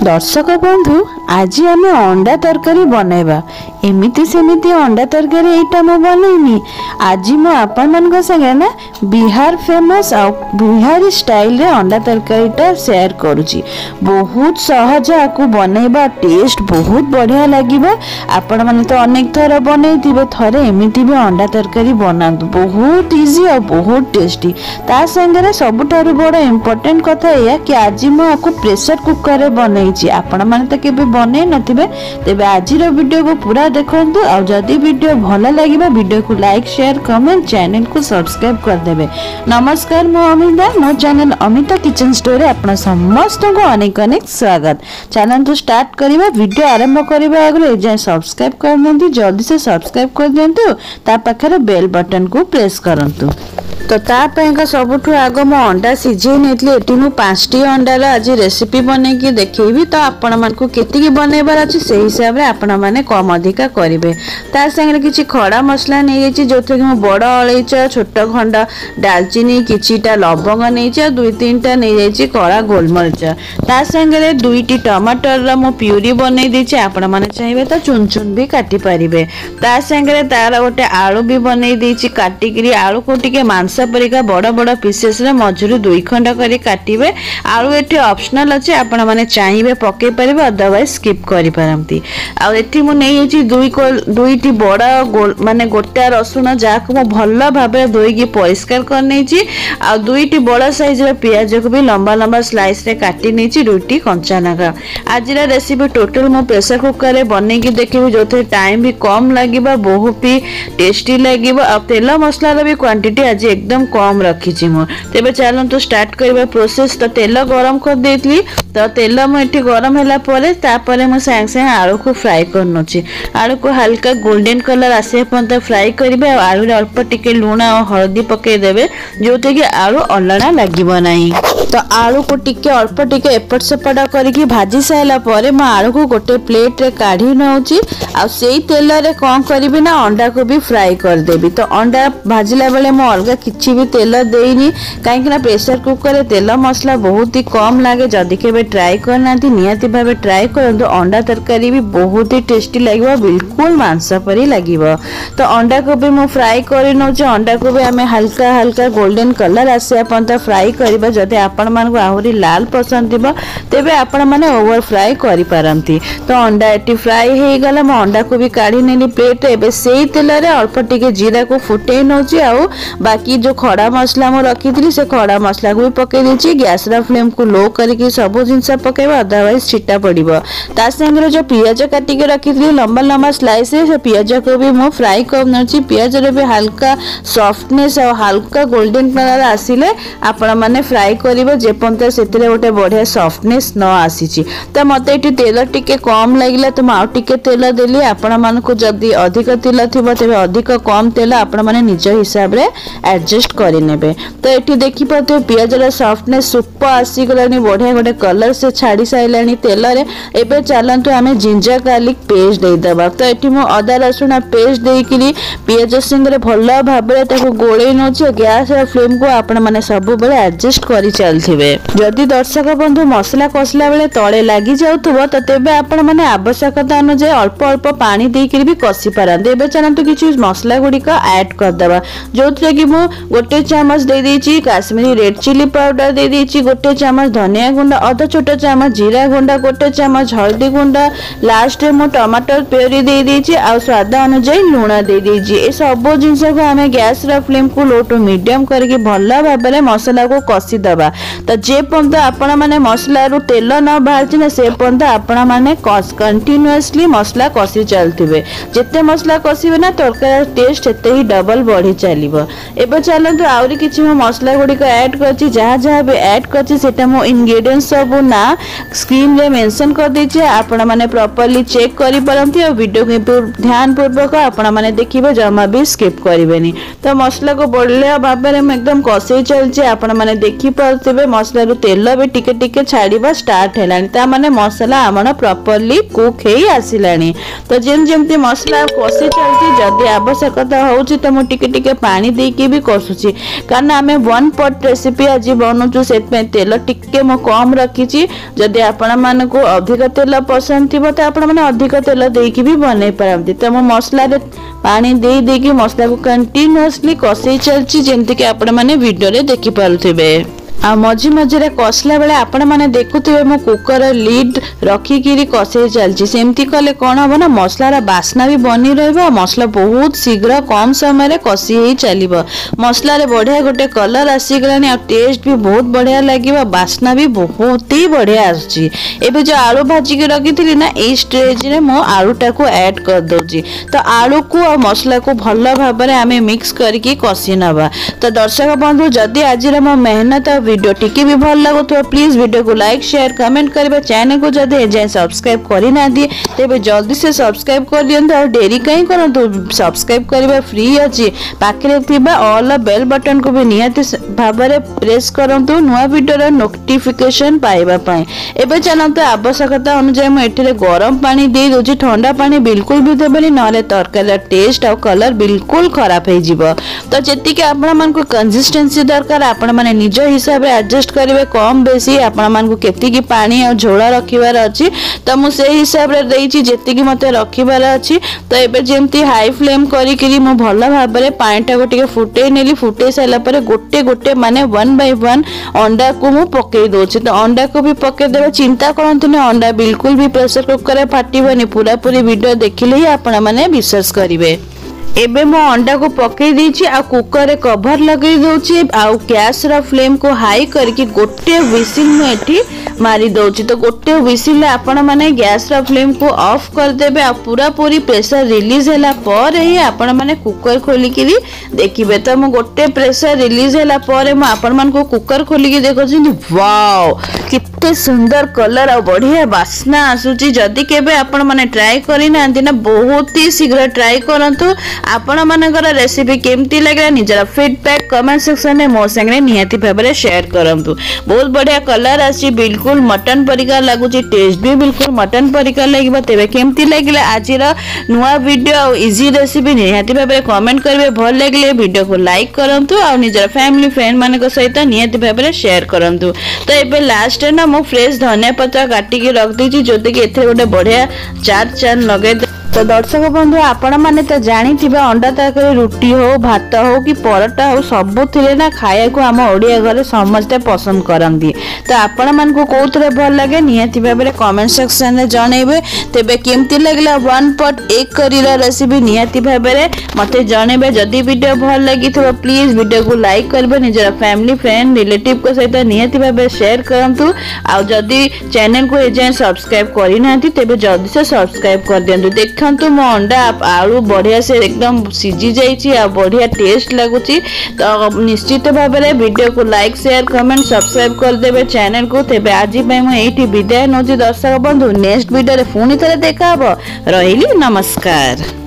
दर्शक बंधु आज आम अंडा तरकारी बनैबा एमिति सेमिति अंडा तरकारी एटा मु बनैनी। आज मु आपण मन संगे ना बिहार फेमस आ बिहारी स्टाइल रे अंडा तरकारीटा शेयर करूची। बहुत सहज आकु बनैबा, टेस्ट बहुत बढ़िया लागिबो। आपण माने तो अनेक थर बनैथिबे, थरे एमिति भी अंडा तरकारी बनातु, बहुत इजी और बहुत टेस्टी। ता संगे रे सबुठारु बड़ इम्पोर्टेंट कथा या कि आज मु आकु प्रेशर कुकर रे बनै। आपण माने तो केबे बनै नथिबे, तेबे आजिर वीडियो को पूरा देखंतु। और जदि वीडियो भल लागिबा वीडियो को लाइक शेयर कमेंट चैनल को सब्सक्राइब कर देबे। नमस्कार, मु अमिता, मो चैनल अमिता किचन स्टोर आपण समस्त को अनेक अनेक स्वागत। चैनल तो स्टार्ट करिबा, वीडियो आरंभ करिबा आगरे जे सब्सक्राइब कर दियंतु, जल्दी से सब्सक्राइब कर दियंतु, ता पाखरे बेल बटन को प्रेस करंतु। तो तापाइका सबुठु आग मो अंडा सिझे नेतली एटी मु 5टी अंडार आज रेसिपी बनै कि देखैबी। तो आपण मानकु केतिकी बनैबार अछि से हिसाब रे आपण माने कम अधिका करिवे। ता संगे किछि खड़ा मसला नै जाछि, जोथे कि मु बड़ अलैच, छोट खंड दालचीनी, किछिटा लवंग नैछि, 2-3टा नै जाछि कड़ा गोलमरिच। ता संगे रे 2टी टमाटर रा मु प्यूरी बनै दिछि, आपण माने चाहिबे तो चुन चुन भी काटि परिबे। ता संगे रे तार गोटे आलू भी बनै दिछि, काटिकरी आलू को टिके मांस परिका बड़ बड़ पीसेस रे मझुरु 2 खंड करी काटिबे। आलू एठी ऑप्शनल अछि, आपण माने चाहिबे पके परिबे, अदरवाइज स्किप करि परंती। आ एठी मु नै अछि 2टी बड़ माने गोटा रसुन जाक मु भल्ला भाबे धोइकी परिष्कार कर नैछि। आ 2टी बड़ साइज रे प्याज को भी लंबा लंबा स्लाइस रे काटि नैछि, 2टी कंचा लंका। आज रा रेसिपी टोटल मु प्रेशर कुकर रे बनै कि देखिबे, जोथे टाइम भी कम लागिबा, बहुत भी टेस्टी लागिबा। आ तेल मसला रो भी क्वांटिटी आज एकदम कम रखी मु। तेबे चलो तो स्टार्ट करबा प्रोसेस। तो तेल गरम कर देतली, तो तेल मु एठी गरम हैला परे तापरे मु संग संग आलू को फ्राई करनोची। आलू को हल्का गोल्डन कलर आसे पन्त फ्राई करिबे। आलू रे अल्प टिके लूण और हळदी पके देबे, जोते कि आलू अल्लणा लागिबो नाही। तो आलू को टिके अल्प टिके एपट सेपट करके भाजी साइला परे म आलू को गोटे प्लेट रे काढी नउची। आ सेई तेल रे कोन करिबे ना अंडा को भी फ्राई कर देबी। तो अंडा भाजिला बेले म अलगा किछि भी तेल देइनी, काहे कि ना प्रेशर कुकर रे तेल मसला बहुत ही कम लागे। जदि केबे ट्राई करनांती नियाती भाबे ट्राई करंतु, अंडा तरकारी भी बहुत ही टेस्टी लागिबो, बिल्कुल मांस परी लागिबो। तो अंडा को भी मु फ्राई करि नउची। अंडा को भी हमें हल्का हल्का गोल्डन कलर आसे पन्त फ्राई करिबा। जदि आपण मानकु आहुरी लाल पसंद दिबो, तेबे आपण माने ओवर फ्राई करि पारंती। तो अंडा एटी फ्राई हे गला, म अंडा को भी काढी नेली प्लेट रे। एबे सेई तेल रे अल्प टिके जीरा को फुटै नउची। आ बाकी जो खड़ा मसला मु रखी से खड़ा मसला को भी पके देछि। गैस रा फ्लेम को लो करके सब जिनस पकेबा, अदरवाइज छिटा पड़िबो। ता संगे जो पियाज काटी के रखी लंबा लंबा स्लाइस से पियाज को भी मु फ्राई कर नउछि। पियाज रे भी हल्का सॉफ्टनेस और हल्का गोल्डन कलर आसिले आपण माने फ्राई करिवो, जे पंत सेतरे गोटे बढ़िया सॉफ्टनेस न आसीछि। त मते एटी तेल टिके कम लागिला, तो आ टिके तेल देली। आपण मानको जदी अधिक तेल थिबो तेबे अधिक कम तेल आपण माने निज हिसाब रे एडजस्ट करि नेबे। तो एठी देखि पते पियाज रा सॉफ्टनेस सुपर आसी गलानी, बढ़िया गोटे कलर से छाड़ी साइलानी तेल रे। एबे चलंतु हमें जिंजर गार्लिक पेस्ट दे दबा। तो एठी मो अदा रसुण पेस्ट देइकिरी पियाज संगे भल्ला भाबरे ताको गोळै नोछि। गैस रा फ्लेम को आपण माने सब बेले एडजस्ट करि चलथिबे। जदि दर्शक बंधु मसला कसला बेले तळे लागि जाउथबो, तो तेबे आपण माने आवश्यकता अनुसार अल्प अल्प पानी देइकिरी भी कसी पारंते। एबे चलंतु किछि मसला गुडी का ऐड कर दबा, जोथरे कि मो गोटे चामच दे देछि काश्मीरी रेड चिली पाउडर, दे देछि गोटे चामच धनिया गुंडा, आधा छोटा चामच जीरा गुंडा, गोटे चामच हल्दी गुंडा, लास्ट में मो टमाटर प्यूरी दे देछि। आ स्वाद अनुसार लूण दे देछि। ए सब जिंस को हमें गैस रा फ्लेम को लो टू मीडियम करके भल्ला भाबरे मसला को कसी दबा। तो जे पंत आपण माने मसला रु तेल न बाहरछि ना, से पंत आपण माने कंटीन्यूअसली मसला कसी चलथिबे। जेते मसला कसीबे ना तरकारी टेस्ट सेते ही डबल बढ़ी चलिबो। एबे चलंतु आउरी किछि मो मसला गुडी को ऐड करछि। जहा जहा भी ऐड करछि सेटा मो इंग्रेडिएंट्स सब ना स्क्रीन रे मेंशन कर देछि, आपण माने प्रॉपर्ली चेक करि परंती। और वीडियो को ध्यान पूर्वक आपण माने देखिबे, जमा भी स्किप करिवेनी। तो मसला को बढ़िया भाबरे में एकदम कसे चलछि, आपण माने देखि परथिबे। देखिबे मसला रु तेल भी टिके टिके छाड़िबा स्टार्ट हेलानी ता माने मसला आमन प्रॉपर्ली कुक हेई आसिलानी। तो जेमती मसला कषि चलती जदि आवश्यकता होउची तो मु टिके टिके पानी देके भी कषुची कारण आमे 1 पॉट रेसिपी आज बनउचु सेत में तेल टिके मु कम रखीची। जदि आपण मानको अधिक तेल पसंद थिबो तो आपण माने अधिक तेल देके भी बनै परंती। तो मु मसला रे पानी दे देके मसला को कंटीन्यूअसली कषि चलची जेमति कि आपण माने वीडियो रे देखि पारुथिबे। आ मझी मझे कसला बेले आपण माने देखुथिबे मो कुकर लीड रखिकी कषे चलची सेमती कले कौन हम ना मसलार बास्ना भी बनी रहा मसला बहुत शीघ्र कम समय कषि ही चलो मसलार बढ़िया गोटे कलर आसीगलानी आ टेस्ट भी बहुत बढ़िया लगे बास्ना भी बहुत ही बढ़िया आसुची। एबे जो आलू भाजिकी रखी ना ये स्टेज रे मो आलूटा को ऐड कर दउची। तो आलू को आ मसला को भल भाव आम मिक्स करके कषि नवा। तो दर्शक बंधु जदि आज मो मेहनत वीडियो टिके भी भल लगुथो प्लीज वीडियो को लाइक शेयर कमेंट करिबा। चैनल को जदि एजाए सब्सक्राइब करि ना दिए तेबे जल्दी से सब्सक्राइब कर दियंतु और डेरी कहीं करंतु सब्सक्राइब करिबा फ्री अछि। पाखरे थिबा ऑल बेल बटन को भी नियति भाबरे प्रेस करंतु नुवा वीडियो नोटिफिकेशन पाइबा पई। एबे चलंतु आवश्यकता अनुसार म एठिरे गरम पानी दे दोची ठंडा पानी बिल्कुल भी देबेनी नले तरकारी टेस्ट और कलर बिल्कुल खराब हे जिवो। तो जेति के आपण मन को कंसिस्टेंसी दरकार आपण माने निज हिसाब एडजस्ट करेंगे कम बेसी आपण मान को केतिकी पानी और झोला रखिबार अछि। तो मु से हिसाब रे देइछि जेतिकी मते रखिबार अछि। तो एबे जेमती हाई फ्लेम करी करी मु भल भाबरे पानीटा को टिके फुटे नेली फुटे साइला परे गोटे गोटे माने 1 बाय 1 अंडा को मु पके दोछि। तो अंडा को भी पके देबे चिंता करंतु ने अंडा बिल्कुल भी प्रेशर कुकर रे फाटिबनी पूरा पूरी वीडियो देखिले ही आपण माने विश्वास करिवे। एबे मो अंडा को पकई देछि आ कुकर रे कवर लगई दोछि आ गैस रा फ्लेम को हाई करके गोटे व्हिसिल में एठी मारी दोछि। तो गोटे व्हिसिल आपण माने गैस रा फ्लेम को ऑफ कर देबे आ पूरा पूरी प्रेशर रिलीज होला पर ही आपण माने कुकर खोली के देखिबे। तो मो गोटे प्रेशर रिलीज होला पर मो आपण मान को कुकर खोली के देखो छी वाओ कितने सुंदर कलर और बढ़िया बास्ना आसुची। जदि केबे आपण माने ट्राई करि नांती ना बहुत ही शीघ्र ट्राई करंतु। आपण मानकर रेसिपी केमती लगे निजर फीडबैक कमेंट सेक्शन में मो संगे निहाती भाबरे शेयर करंतु। बहुत बढ़िया कलर आसी बिल्कुल मटन परिका लागुची टेस्ट भी बिल्कुल मटन परिका लागिबा। तेबे केमती लागिला आजिर नुवा वीडियो और इजी रेसिपी निहाती भाबरे कमेंट करबे। भल लागले वीडियो को लाइक करंतु और निजर फैमिली फ्रेंड मानक सहित निहाती भाबरे शेयर करंतु। तो एबे लास्ट ना मो फ्रेश धनिया पत्ता काटी के रख देछि जोते कि एथे गोटे बढ़िया चार चांद लगे। तो दर्शक बंधु आपण माने तो जानी थिबे अंडा तरकारी रुटी हो भात हो कि परोटा हो सबु थिले ना खाया को हम ओडिया घरे समस्त पसंद करंदी। तो आपण मान को कोथरे भल लागे निहाती भाबरे कमेंट सेक्शन रे जणैबे। तेबे केमती लागला 1 पॉट एक करीरा रेसिपी निहाती भाबरे मते जणैबे। जदी वीडियो भल लागी तो प्लीज वीडियो को लाइक करबे निजर फैमिली फ्रेंड रिलेटिव को सहित निहाती भाबरे शेयर करंतु। आ जदी चैनल को एजाए सब्सक्राइब करि नांती तेबे जल्दी से सब्सक्राइब कर दियंतु। देखंतु मो अंडा आलू बढ़िया से एकदम सीझी जाइछि आ बढ़िया टेस्ट लगुछि। तो निश्चित भाव में वीडियो को लाइक शेयर कमेंट सब्सक्राइब कर देबे चैनल को। तेबे आज पई मु एठी विदाय नोछि दर्शक बंधु नेक्स्ट वीडियो रे पुनी थरे देखा हबो। रहिली नमस्कार।